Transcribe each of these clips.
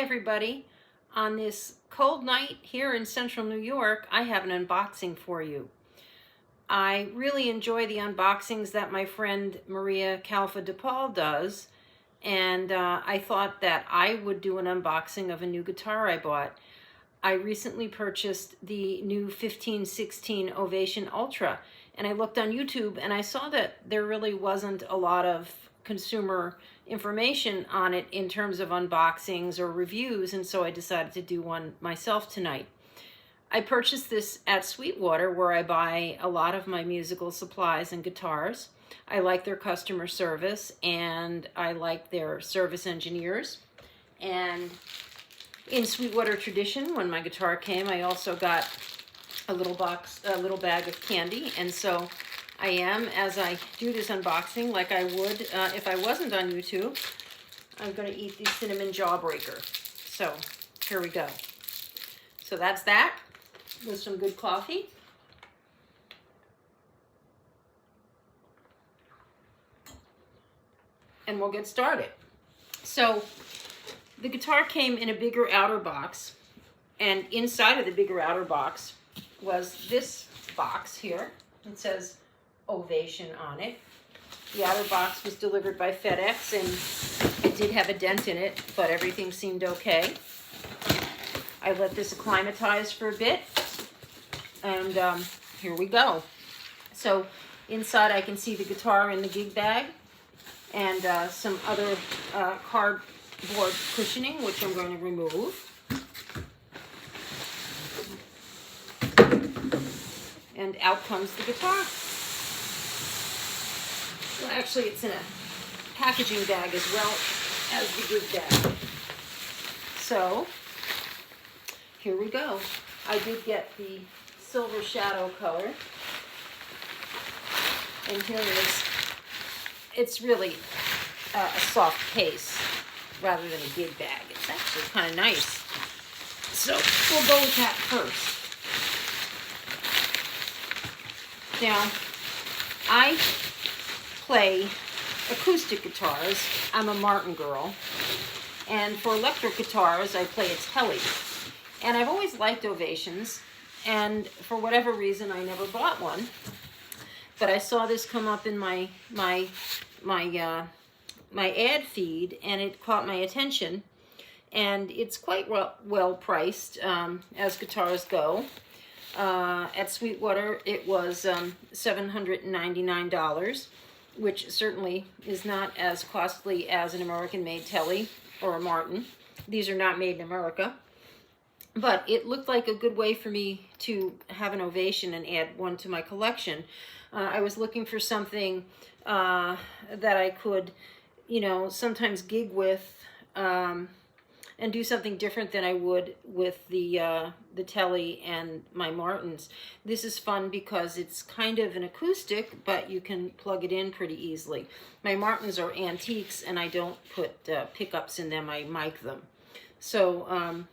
everybody. On this cold night here in central New York, I have an unboxing for you. I really enjoy the unboxings that my friend Maria Calfa-DePaul does, and I thought that I would do an unboxing of a new guitar I bought. I recently purchased the new 1516 Ovation Ultra, and I looked on YouTube and I saw that there really wasn't a lot of consumer information on it in terms of unboxings or reviews, and so I decided to do one myself tonight. I purchased this at Sweetwater, where I buy a lot of my musical supplies and guitars. I like their customer service and I like their service engineers. And in Sweetwater tradition, when my guitar came, I also got a little bag of candy, and so I am, as I do this unboxing, like I would if I wasn't on YouTube, I'm going to eat the cinnamon jawbreaker. So here we go. So that's that, with some good coffee. And we'll get started. So the guitar came in a bigger outer box, and inside of the bigger outer box was this box here. It says Ovation on it. The outer box was delivered by FedEx, and it did have a dent in it, but everything seemed okay. I let this acclimatize for a bit, and here we go. So inside I can see the guitar in the gig bag, and some other cardboard cushioning, which I'm going to remove. And out comes the guitar. Well, actually, it's in a packaging bag as well as the gig bag. So here we go. I did get the silver shadow color, and here it is. It's really a soft case rather than a gig bag. It's actually kind of nice. So we'll go with that first. Now, I play acoustic guitars. I'm a Martin girl. And for electric guitars, I play a Telly. And I've always liked Ovations, and for whatever reason, I never bought one. But I saw this come up in my ad feed, and it caught my attention. And it's quite well priced as guitars go. At Sweetwater, it was $799, which certainly is not as costly as an American-made Telly or a Martin. These are not made in America. But it looked like a good way for me to have an Ovation and add one to my collection. I was looking for something that I could, sometimes gig with, and do something different than I would with the Telly and my Martins. This is fun because it's kind of an acoustic, but you can plug it in pretty easily. My Martins are antiques, and I don't put pickups in them. I mic them. So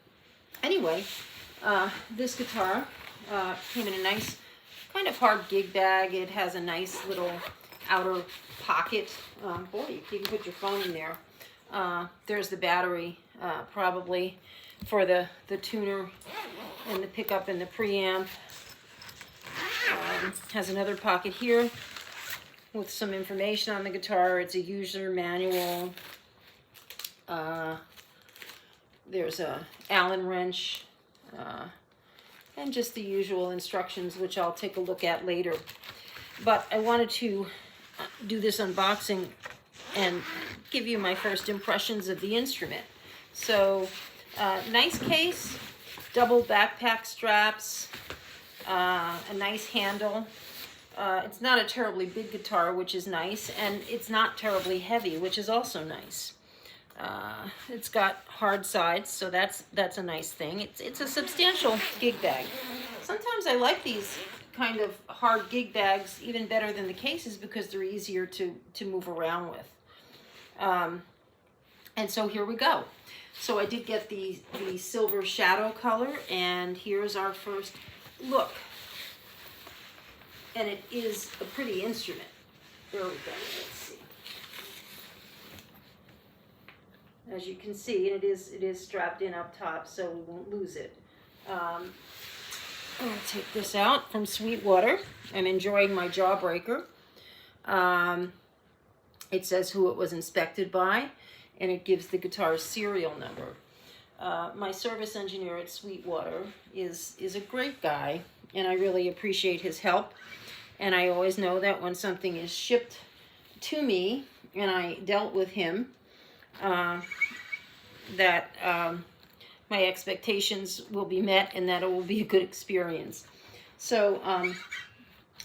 anyway, this guitar came in a nice kind of hard gig bag. It has a nice little outer pocket. Boy, you can even put your phone in there. There's the battery, probably for the tuner and the pickup and the preamp. Has another pocket here with some information on the guitar. It's a user manual. There's a Allen wrench, and just the usual instructions, which I'll take a look at later. But I wanted to do this unboxing and give you my first impressions of the instrument. So, nice case, double backpack straps, a nice handle. It's not a terribly big guitar, which is nice, and it's not terribly heavy, which is also nice. It's got hard sides, so that's a nice thing. It's a substantial gig bag. Sometimes I like these kind of hard gig bags even better than the cases because they're easier to move around with. And so here we go. So I did get the silver shadow color, and here's our first look. And it is a pretty instrument. There we go. Let's see. as you can see, and it is strapped in up top, so we won't lose it. I'm going to take this out from Sweetwater. I'm enjoying my Jawbreaker. It says who it was inspected by, and it gives the guitar's serial number. My service engineer at Sweetwater is a great guy, and I really appreciate his help. And I always know that when something is shipped to me, and I dealt with him, that my expectations will be met and that it will be a good experience. So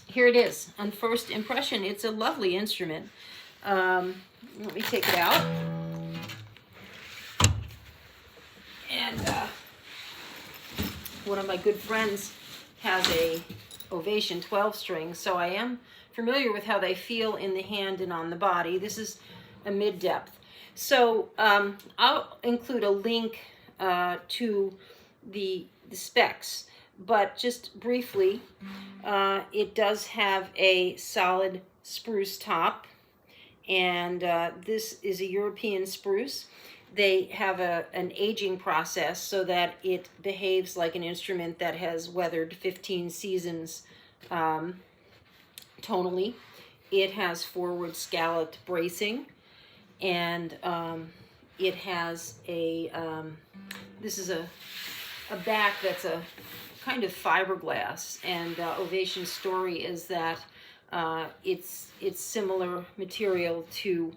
here it is. On first impression, it's a lovely instrument. Let me take it out. And one of my good friends has a Ovation 12 string, so I am familiar with how they feel in the hand and on the body. This is a mid-depth. So I'll include a link to the specs, but just briefly, it does have a solid spruce top, and this is a European spruce. They have an aging process so that it behaves like an instrument that has weathered 15 seasons tonally. It has forward scalloped bracing, and it has this is a back that's a kind of fiberglass, and Ovation's story is that it's similar material to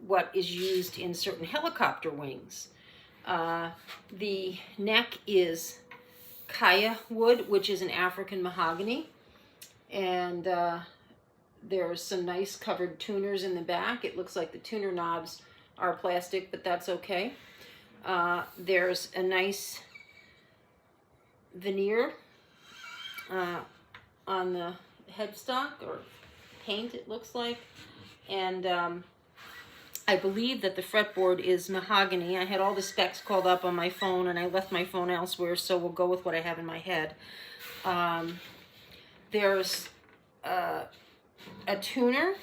what is used in certain helicopter wings. The neck is kaya wood, which is an African mahogany, and there's some nice covered tuners in the back. It looks like the tuner knobs are plastic, but that's okay. There's a nice veneer on the headstock, or paint it looks like, and I believe that the fretboard is mahogany. I had all the specs called up on my phone, and I left my phone elsewhere, so we'll go with what I have in my head. There's a tuner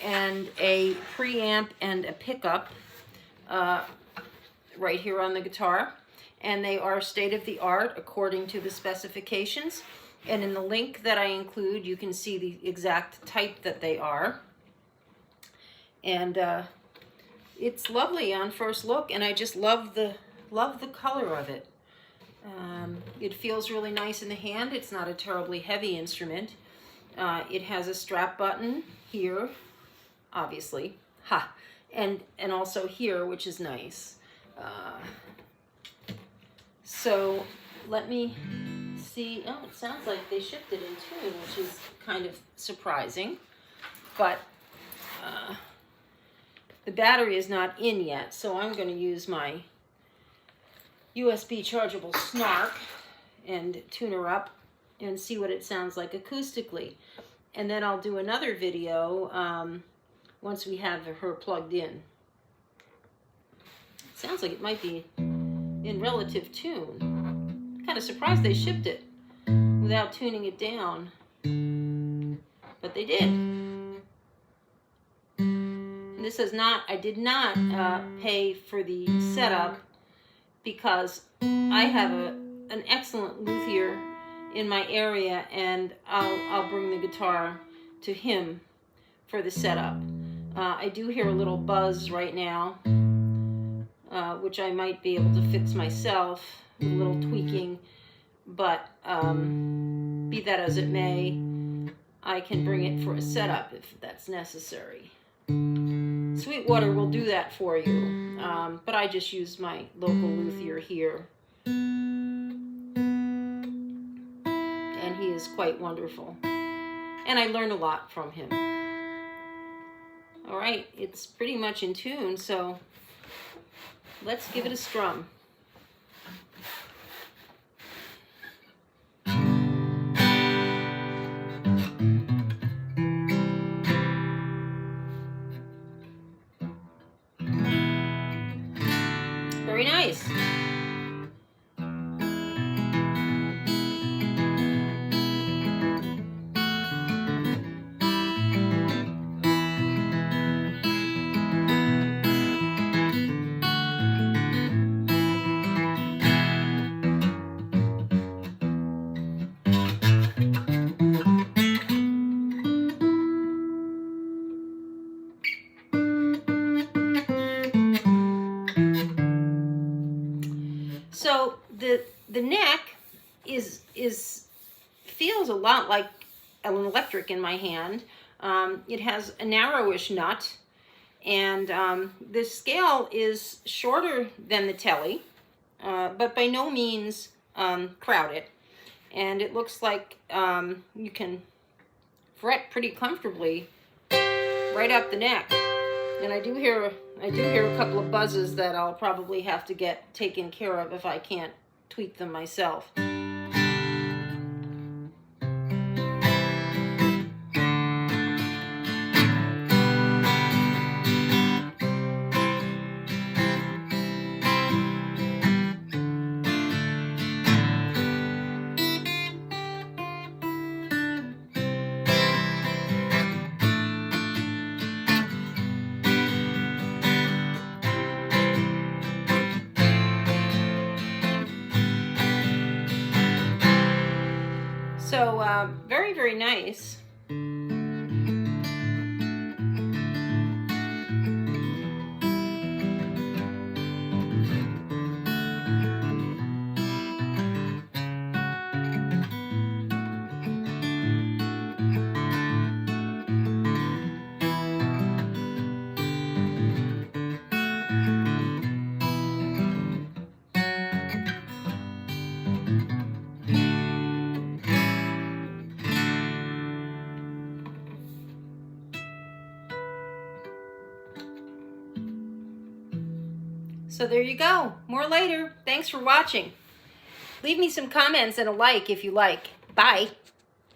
and a preamp and a pickup right here on the guitar, and they are state-of-the-art according to the specifications. And in the link that I include, you can see the exact type that they are. And it's lovely on first look, and I just love the color of it. It feels really nice in the hand. It's not a terribly heavy instrument. It has a strap button here, obviously, and also here, which is nice. So let me see. Oh, it sounds like they shipped it in tune, which is kind of surprising, but the battery is not in yet, so I'm going to use my USB chargeable snark and tune her up and see what it sounds like acoustically. And then I'll do another video once we have her plugged in. It sounds like it might be in relative tune. I'm kind of surprised they shipped it without tuning it down, but they did. And this is not, I did not pay for the setup because I have an excellent luthier in my area, and I'll bring the guitar to him for the setup. I do hear a little buzz right now, which I might be able to fix myself with a little tweaking, but be that as it may, I can bring it for a setup if that's necessary. Sweetwater will do that for you, but I just used my local luthier here, and he is quite wonderful, and I learned a lot from him. All right, it's pretty much in tune, so let's give it a strum. Very nice. the neck feels a lot like an electric in my hand. It has a narrowish nut, and the scale is shorter than the telly, but by no means crowded. And it looks like you can fret pretty comfortably right up the neck. And I do hear a couple of buzzes that I'll probably have to get taken care of if I can't tweak them myself. So very, very nice. So there you go. More later. Thanks for watching. Leave me some comments and a like if you like. Bye.